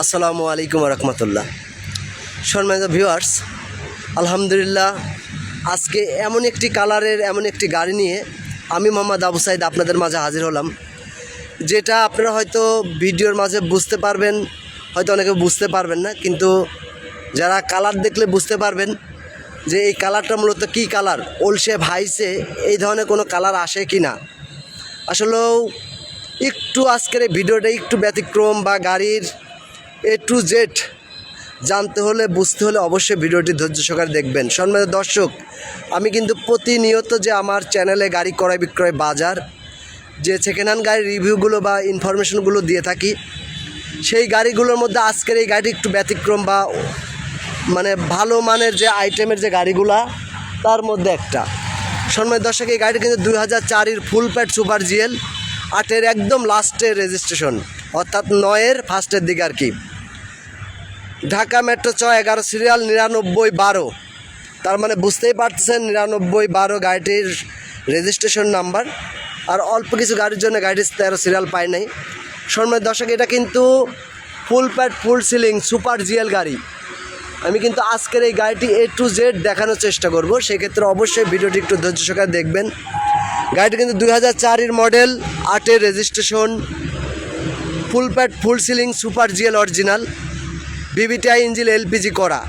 আসসালামু আলাইকুম রহমতুল্লাহ। সম্মানিত ভিউয়ার্স, আলহামদুলিল্লাহ আজকে এমন একটি কালারের এমন একটি গাড়ি নিয়ে আমি মোহাম্মদ আবু সাইদ আপনাদের মাঝে হাজির হলাম, যেটা আপনারা হয়তো ভিডিওর মাঝে বুঝতে পারবেন, হয়তো অনেকে বুঝতে পারবেন না, কিন্তু যারা কালার দেখলে বুঝতে পারবেন যে এই কালারটা মূলত কী কালার, ওলসে ভাইসে এই ধরনের কোনো কালার আসে কি না। আসলেও একটু আজকের এই ভিডিওটা একটু ব্যতিক্রম, বা গাড়ির A to Z জানতে হলে বুঝতে হলে অবশ্যই ভিডিওটি ধৈর্য সহকারে দেখবেন। সম্মানিত দর্শক, আমি কিন্তু প্রতিনিয়ত যে আমার চ্যানেলে গাড়ি ক্রয় বিক্রয় বাজার যে সেকেন্ড হ্যান্ড গাড়ির রিভিউগুলো বা ইনফরমেশনগুলো দিয়ে থাকি, সেই গাড়িগুলোর মধ্যে আজকের এই গাড়িটি একটু ব্যতিক্রম, বা মানে ভালো মানের যে আইটেমের যে গাড়িগুলা তার মধ্যে একটা। সম্মানিত দর্শক, এই গাড়িটি কিন্তু 2004-এর ফুল প্যাড সুপার জিএল, 8-এর একদম লাস্টের রেজিস্ট্রেশন, অর্থাৎ 9-এর ফার্স্টের দিকে আর কি। ঢাকা মেট্রো চ 11 সিরিয়াল 9912, তার মানে বুঝতেই পারতেছেন 9912 গাড়িটির রেজিস্ট্রেশন নাম্বার। আর অল্প কিছু গাড়ির জন্য গাড়িটির 13 সিরিয়াল পাই নাই। সম্মানিত দর্শক, এটা কিন্তু ফুল pad full ceiling super GL গাড়ি। আমি কিন্তু আজকের এই গাড়িটি A to Z দেখানোর চেষ্টা করব, সেক্ষেত্রে অবশ্যই ভিডিওটি একটু ধৈর্য সহকারে দেখবেন। গাড়িটি কিন্তু 2004-এর মডেল, 8-এর registration, full pad full ceiling super GL original, BBTI engine LPG করা।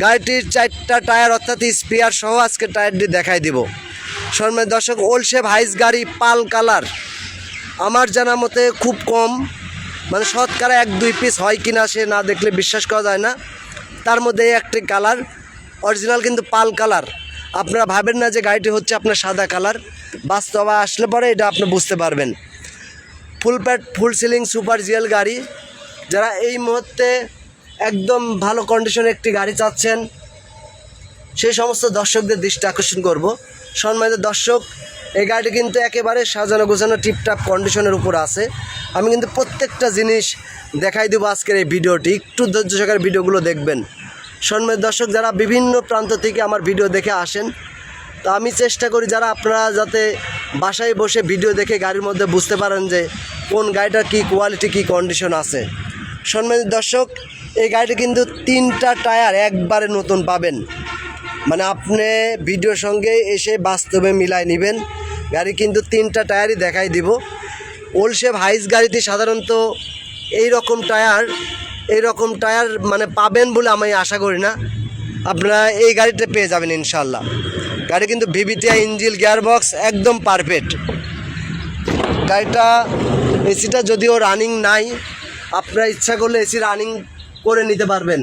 গাড়িটির 4টা টায়ার অর্থাৎ স্পিয়ার সহ আজকে টায়ারটি দেখাই দিব। সম্মানিত দর্শক, ওলসে ভাইস গাড়ি পাল কালার আমার জানা মতে খুব কম, মানে শতকরা 1-2 পিস হয় কিনা সে না দেখলে বিশ্বাস করা যায় না। তার মধ্যে একটি কালার অরিজিনাল কিন্তু পাল কালার। আপনারা ভাবেন না যে গাড়িটি হচ্ছে আপনার সাদা কালার, বাস্তবে আসলে পরে এটা আপনি বুঝতে পারবেন। ফুল pad full ceiling super GL গাড়ি, যারা এই মুহূর্তে একদম ভালো কন্ডিশনে একটি গাড়ি চাচ্ছেন, সেই সমস্ত দর্শকদের দৃষ্টি আকর্ষণ করব। সম্মানিত দর্শক, এই গাড়িটি কিন্তু একেবারে সাজানো গোছানো টিপটাপ কন্ডিশনের উপর আছে। আমি কিন্তু প্রত্যেকটা জিনিস দেখাই দেবো আজকের এই ভিডিওটি, একটু ধৈর্য সহকারে ভিডিওগুলো দেখবেন। সম্মানিত দর্শক, যারা বিভিন্ন প্রান্ত থেকে আমার ভিডিও দেখে আসেন, তো আমি চেষ্টা করি যারা আপনারা যাতে বাসায় বসে ভিডিও দেখে গাড়ির মধ্যে বুঝতে পারেন যে কোন গাড়িটার কী কোয়ালিটি, কী কন্ডিশন আছে। সম্মানিত দর্শক, এই গাড়িটি কিন্তু 3টা টায়ার একবারে নতুন পাবেন, মানে আপনি ভিডিওর সঙ্গে এসে বাস্তবে মিলাই নেবেন। গাড়ি কিন্তু 3টা টায়ারই দেখাই দিব। ওলসে ভাইস গাড়িতে সাধারণত এই রকম টায়ার মানে পাবেন বলে আমি আশা করি না। আপনারা এই গাড়িটা পেয়ে যাবেন ইনশাল্লাহ। গাড়ি কিন্তু BBTI ইঞ্জিন গিয়ারবক্স একদম পারফেক্ট। গাড়িটা এসিটা যদিও রানিং নাই, আপনারা ইচ্ছা করলে এসি রানিং করে নিতে পারবেন।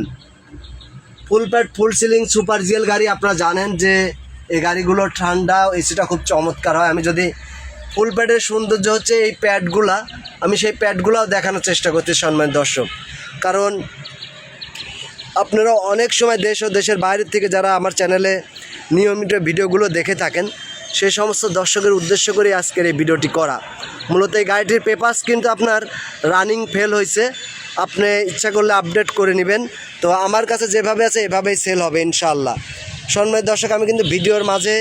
ফুল pad full ceiling super GL গাড়ি, আপনারা জানেন যে এই গাড়িগুলো ঠান্ডা এসিটা খুব চমৎকার হয়। আমি যদি ফুল প্যাডের সৌন্দর্য হচ্ছে এই প্যাডগুলা, আমি সেই প্যাডগুলাও দেখানোর চেষ্টা করছি সম্মানিত দর্শক। কারণ আপনারা অনেক সময় দেশ ও দেশের বাইরের থেকে যারা আমার চ্যানেলে নিয়মিত ভিডিওগুলো দেখে থাকেন, সেই সমস্ত দর্শকের উদ্দেশ্য করে আজকের এই ভিডিওটি করা। মূলত এই গাড়িটির পেপারস কিন্তু আপনার রানিং ফেল হয়েছে, আপনি ইচ্ছা করলে আপডেট করে নেবেন। তো আমার কাছে যেভাবে আছে এভাবেই সেল হবে ইনশাআল্লাহ। সম্মানিত দর্শক, আমি কিন্তু ভিডিওর মাঝে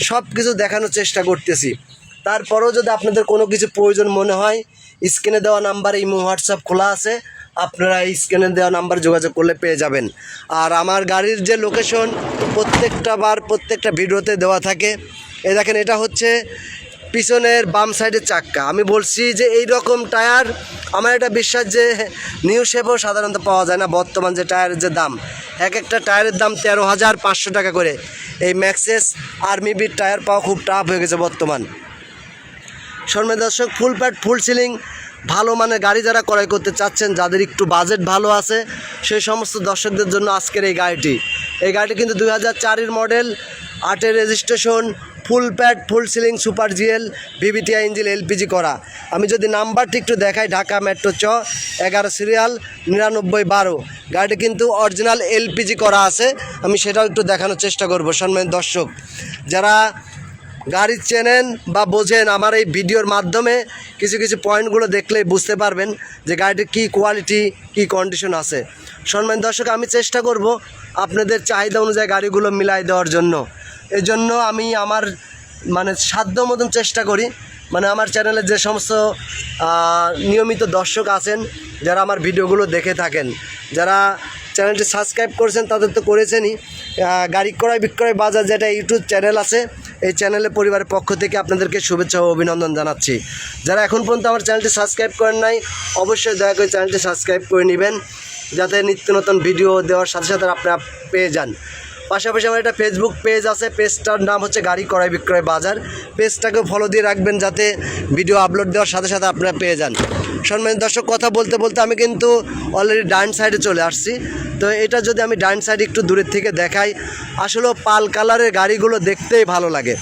সব কিছু দেখানোর চেষ্টা করতেছি। তারপরেও যদি আপনাদের কোনো কিছু প্রয়োজন মনে হয়, স্ক্রিনে দেওয়া নাম্বারে ইমো হোয়াটসঅ্যাপ খোলা আছে, আপনারা এই স্ক্রিনে দেওয়া নাম্বার যোগাযোগ করলে পেয়ে যাবেন। আর আমার গাড়ির যে লোকেশন প্রত্যেকটা ভিডিওতে দেওয়া থাকে। এই দেখেন, এটা হচ্ছে পিছনের বাম সাইডের চাক্কা। আমি বলছি যে এই রকম টায়ার আমার একটা বিশ্বাস যে নিউ শেপেও সাধারণত পাওয়া যায় না। বর্তমান যে টায়ারের যে দাম, এক একটা টায়ারের দাম 13,500 টাকা করে। এই ম্যাক্সেস আর্মি বিট টায়ার পাওয়া খুব টাফ হয়ে গেছে বর্তমান। সম্মানিত দর্শক, ফুল প্যাড ফুল সিলিং ভালো মানের গাড়ি যারা ক্রয় করতে চাচ্ছেন, যাদের একটু বাজেট ভালো আছে, সেই সমস্ত দর্শকদের জন্য আজকের এই গাড়িটি কিন্তু 2004-এর মডেল, 8-এর registration, full pad full ceiling super GL, BBTI engine LPG করা। আমি যদি নাম্বারটি একটু দেখাই, ঢাকা মেট্রো চ 11 সিরিয়াল 9912, গাড়িটি কিন্তু অরিজিনাল LPG করা আছে। আমি সেটাও একটু দেখানোর চেষ্টা করব। সম্মানিত দর্শক, যারা গাড়ি চেনেন বা বোঝেন, আমার এই ভিডিওর মাধ্যমে কিছু পয়েন্টগুলো দেখলেই বুঝতে পারবেন যে গাড়িটির কী কোয়ালিটি, কী কন্ডিশন আছে। সম্মানিত দর্শক, আমি চেষ্টা করব আপনাদের চাহিদা অনুযায়ী গাড়িগুলো মিলাই দেওয়ার জন্য। এই জন্য আমি আমার মানে সাধ্য মতন চেষ্টা করি মানে আমার চ্যানেলে যে সমস্ত নিয়মিত দর্শক আছেন, যারা আমার ভিডিওগুলো দেখে থাকেন, যারা চ্যানেলটি সাবস্ক্রাইব করেছেন তাদের তো করেছেনই। গাড়ি ক্রয় বিক্রয় বাজার যেটা ইউটিউব চ্যানেল আছে, এই চ্যানেলের পরিবারের পক্ষ থেকে আপনাদেরকে শুভেচ্ছা ও অভিনন্দন জানাচ্ছি। যারা এখন পর্যন্ত আমার চ্যানেলটি সাবস্ক্রাইব করেন নাই, অবশ্যই দয়া করে চ্যানেলটি সাবস্ক্রাইব করে নেবেন, যাতে নিত্য নতুন ভিডিও দেওয়ার সাথে সাথে আপনারা পেয়ে যান। পাশাপাশি আমার একটা ফেসবুক পেজ আছে, পেজটার নাম হচ্ছে গাড়ি ক্রয় বিক্রয় বাজার। পেজটাকেও ফলো দিয়ে রাখবেন, যাতে ভিডিও আপলোড দেওয়ার সাথে সাথে আপনারা পেয়ে যান। সম্মানিত দর্শক, কথা বলতে বলতে আমি কিন্তু অলরেডি ডান সাইডে চলে আসছি। তো এটা যদি আমি ডান সাইডে একটু দূরের থেকে দেখাই, আসলে পাল কালারের গাড়িগুলো দেখতেই ভালো লাগে,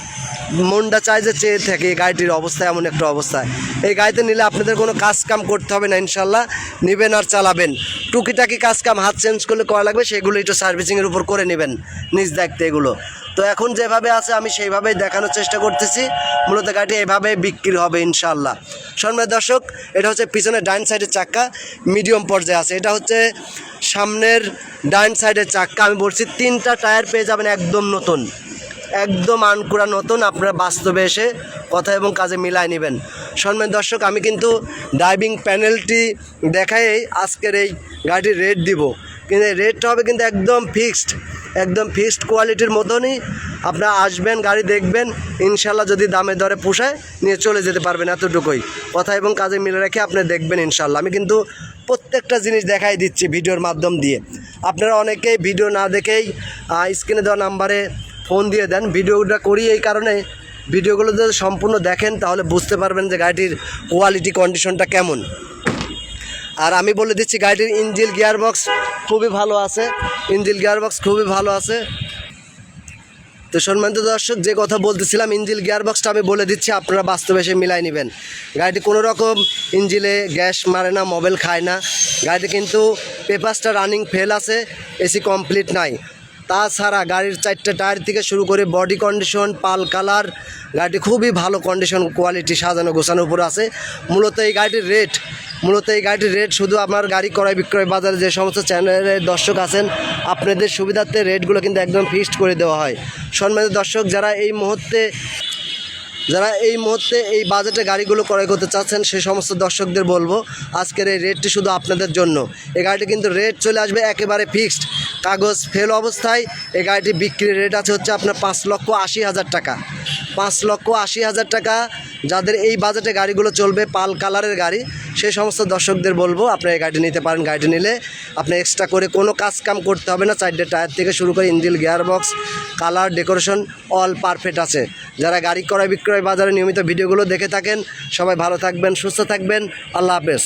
মনটা চায় যে চেয়ে থাকে এই গাড়িটির অবস্থা এমন একটা অবস্থায়। এই গাড়িতে নিলে আপনাদের কোনো কাজ কাম করতে হবে না, ইনশাল্লাহ নেবেন আর চালাবেন। টুকিটাকি কাজ কাম হাত চেঞ্জ করলে করা লাগবে, সেগুলো একটু সার্ভিসিংয়ের উপর করে নেবেন নিজ দায়িত্বে এগুলো। তো এখন যেভাবে আছে আমি সেইভাবেই দেখানোর চেষ্টা করতেছি। মূলত গাড়িটি এভাবে বিক্রি হবে ইনশাল্লাহ। সম্মানিত দর্শক, এটা হচ্ছে পিছনের ডান সাইডের চাক্কা, মিডিয়াম পর্যায়ে আছে। এটা হচ্ছে সামনের ডান সাইডের চাক্কা। আমি বলছি 3টা টায়ার পেয়ে যাবেন একদম নতুন, একদম আনকুড়া নতুন। আপনারা বাস্তবে এসে কথা এবং কাজে মিলায় নেবেন। সম্মানিত দর্শক, আমি কিন্তু ড্রাইভিং প্যানেলটি দেখাই আজকের এই গাড়িটির রেট দিব, কিন্তু এই রেটটা হবে কিন্তু একদম ফিক্সড কোয়ালিটির মতনই। আপনারা আসবেন, গাড়ি দেখবেন, ইনশাল্লাহ যদি দামে দরে পোষায় নিয়ে চলে যেতে পারবেন, এতটুকুই। কথা এবং কাজে মিলে রেখে আপনি দেখবেন ইনশাল্লাহ। আমি কিন্তু প্রত্যেকটা জিনিস দেখাই দিচ্ছি ভিডিওর মাধ্যম দিয়ে। আপনারা অনেকেই ভিডিও না দেখেই স্ক্রিনে দেওয়া নাম্বারে ফোন দিয়ে দেন। ভিডিওটা করি এই কারণে, ভিডিওগুলো যদি সম্পূর্ণ দেখেন তাহলে বুঝতে পারবেন যে গাড়িটির কোয়ালিটি কন্ডিশনটা কেমন। আর আমি বলে দিচ্ছি, গাড়িটির ইঞ্জিন গিয়ারবক্স খুবই ভালো আছে, তো সম্মানিত দর্শক, যে কথা বলতেছিলাম, ইঞ্জিন গিয়ারবক্সটা আমি বলে দিচ্ছি, আপনারা বাস্তবে এসে মিলাই নেবেন। গাড়িটি কোনো রকম ইঞ্জিনে গ্যাস মারে না, মোবিল খায় না। গাড়িটি কিন্তু পেপারসটা রানিং ফেল আছে, এসি কমপ্লিট নাই। তাছাড়া গাড়ির 4টে টায়ার থেকে শুরু করে বডি কন্ডিশন, পাল কালার, গাড়িটি খুবই ভালো কন্ডিশন, কোয়ালিটি, সাজানো গোছানোর উপর আছে। মূলত এই গাড়িটির রেট শুধু আমার গাড়ি ক্রয় বিক্রয় বাজারে যে সমস্ত চ্যানেলের দর্শক আছেন, আপনাদের সুবিধার্থে রেটগুলো কিন্তু একদম ফিক্সড করে দেওয়া হয়। সম্মানিত দর্শক, যারা এই মুহূর্তে এই বাজেটে গাড়িগুলো ক্রয় করতে চাচ্ছেন, সেই সমস্ত দর্শকদের বলবো, আজকের এই রেটটি শুধু আপনাদের জন্য। এই গাড়িটি কিন্তু রেট চলে আসবে একেবারে ফিক্সড, কাগজ ফেল অবস্থায়। এই গাড়িটি বিক্রির রেট আছে হচ্ছে আপনার 5,80,000 টাকা। 5,80,000 টাকা। যাদের এই বাজেটে গাড়িগুলো চলবে, পাল কালারের গাড়ি, সেই সমস্ত দর্শকদের বলবো আপনারা এই গাড়িটি নিতে পারেন। গাড়িটি নিলে আপনি এক্সট্রা করে কোনো কাজ কাম করতে হবে না। 4টে টায়ার থেকে শুরু করে engine, gearbox, colour, decoration all perfect আছে। যারা গাড়ি ক্রয় বিক্রয় বাজারে নিয়মিত ভিডিওগুলো দেখে থাকেন, সবাই ভালো থাকবেন, সুস্থ থাকবেন। আল্লাহ হাফেজ।